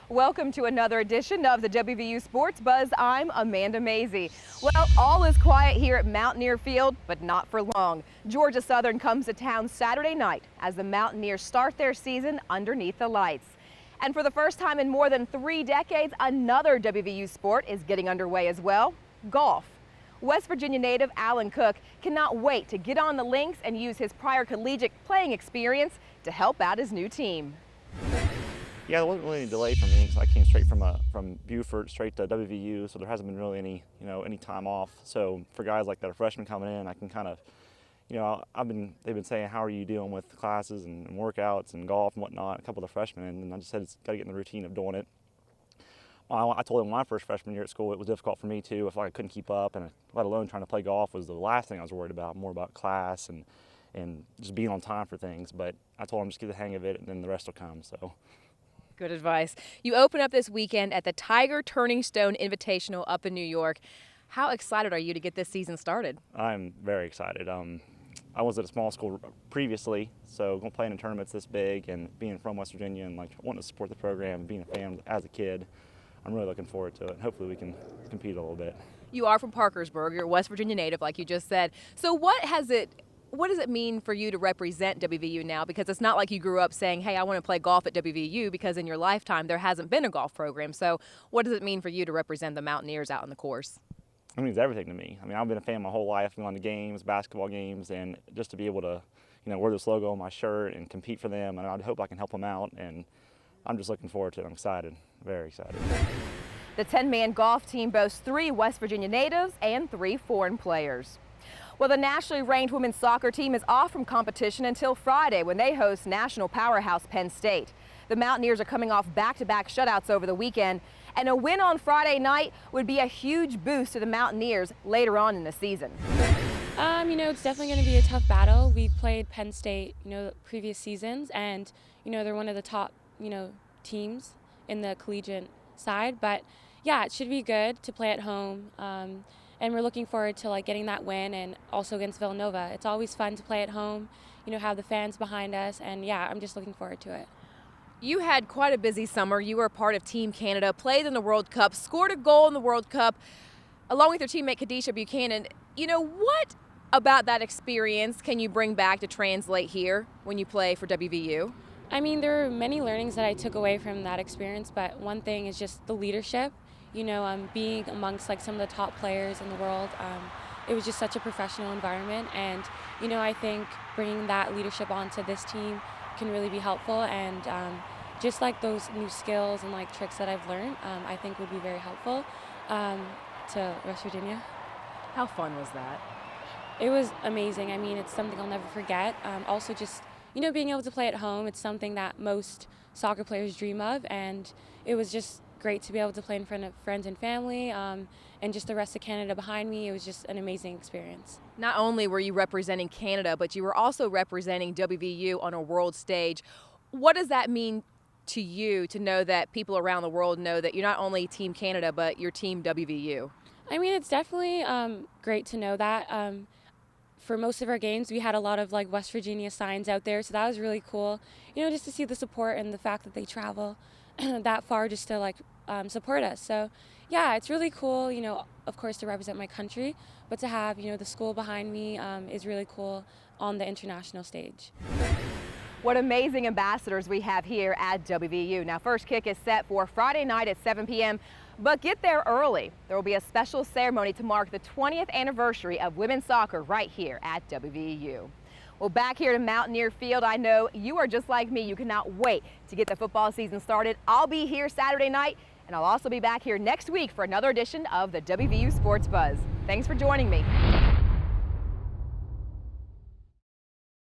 Welcome to another edition of the WVU Sports Buzz. I'm Amanda Mazey. Well, all is quiet here at Mountaineer Field, but not for long. Georgia Southern comes to town Saturday night as the Mountaineers start their season underneath the lights. And for the first time in more than 3 decades, another WVU sport is getting underway as well, golf. West Virginia native Alan Cooke cannot wait to get on the links and use his prior collegiate playing experience to help out his new team. Yeah, there wasn't really any delay for me because I came straight from Beaufort straight to WVU, so there hasn't been really any time off. So for guys like that are freshmen coming in, I can kind of, they've been saying, how are you dealing with classes and workouts and golf and whatnot, a couple of the freshmen, and I just said it's got to get in the routine of doing it. I told him my first freshman year at school, it was difficult for me too. I felt like I couldn't keep up, and let alone trying to play golf was the last thing I was worried about, more about class and just being on time for things. But I told him just get the hang of it, and then the rest will come. So. Good advice. You open up this weekend at the Tiger Turning Stone Invitational up in New York. How excited are you to get this season started? I'm very excited. I was at a small school previously, so going to play in tournaments this big and being from West Virginia and wanting to support the program and being a fan as a kid, I'm really looking forward to it. Hopefully we can compete a little bit. You are from Parkersburg. You're a West Virginia native, like you just said. So what does it mean for you to represent WVU now? Because it's not like you grew up saying, hey, I want to play golf at WVU, because in your lifetime there hasn't been a golf program. So what does it mean for you to represent the Mountaineers out on the course? It means everything to me. I've been a fan my whole life, going to games, basketball games, and just to be able to, wear this logo on my shirt and compete for them, and I hope I can help them out, and I'm just looking forward to it. I'm excited, very excited. The 10-man golf team boasts 3 West Virginia natives and 3 foreign players. Well, the nationally ranked women's soccer team is off from competition until Friday when they host national powerhouse Penn State. The Mountaineers are coming off back-to-back shutouts over the weekend, and a win on Friday night would be a huge boost to the Mountaineers later on in the season. It's definitely going to be a tough battle. We've played Penn State, previous seasons, and, they're one of the top, teams in the collegiate side. But, yeah, it should be good to play at home. And we're looking forward to getting that win, and also against Villanova. It's always fun to play at home, have the fans behind us, and yeah, I'm just looking forward to it. You had quite a busy summer. You were a part of Team Canada, played in the World Cup, scored a goal in the World Cup, along with your teammate Kadisha Buchanan. What about that experience can you bring back to translate here when you play for WVU? There are many learnings that I took away from that experience, but one thing is just the leadership. Being amongst some of the top players in the world, it was just such a professional environment, and I think bringing that leadership onto this team can really be helpful, and just those new skills and tricks that I've learned, I think would be very helpful to West Virginia. How fun was that? It was amazing. It's something I'll never forget. Also just being able to play at home, it's something that most soccer players dream of, and it was just great to be able to play in front of friends and family, and just the rest of Canada behind me. It was just an amazing experience. Not only were you representing Canada, but you were also representing WVU on a world stage. What does that mean to you to know that people around the world know that you're not only Team Canada, but you're Team WVU? It's definitely great to know that. For most of our games, we had a lot of West Virginia signs out there, so that was really cool. Just to see the support and the fact that they travel that far just to support us. So yeah, it's really cool, of course, to represent my country, but to have, the school behind me is really cool on the international stage. What amazing ambassadors we have here at WVU. Now, first kick is set for Friday night at 7 p.m., but get there early. There will be a special ceremony to mark the 20th anniversary of women's soccer right here at WVU. Well, back here to Mountaineer Field, I know you are just like me. You cannot wait to get the football season started. I'll be here Saturday night, and I'll also be back here next week for another edition of the WVU Sports Buzz. Thanks for joining me.